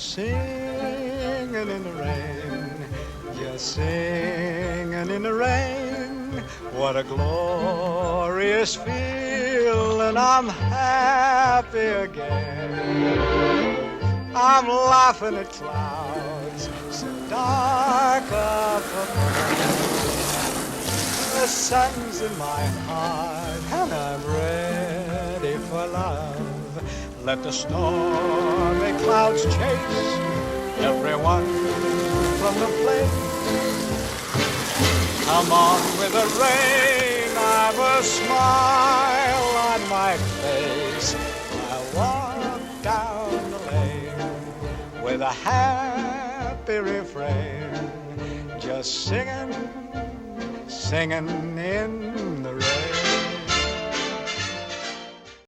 singing in the rain, just singing in the rain. What a glorious feeling, I'm happy again. I'm laughing at clouds so dark up above. The sun's in my heart and I'm ready for love. Let the stormy clouds chase everyone from the place. Come on with the rain, I've a smile on my face. I walk down the lane with a happy refrain, just singing, singing in the rain.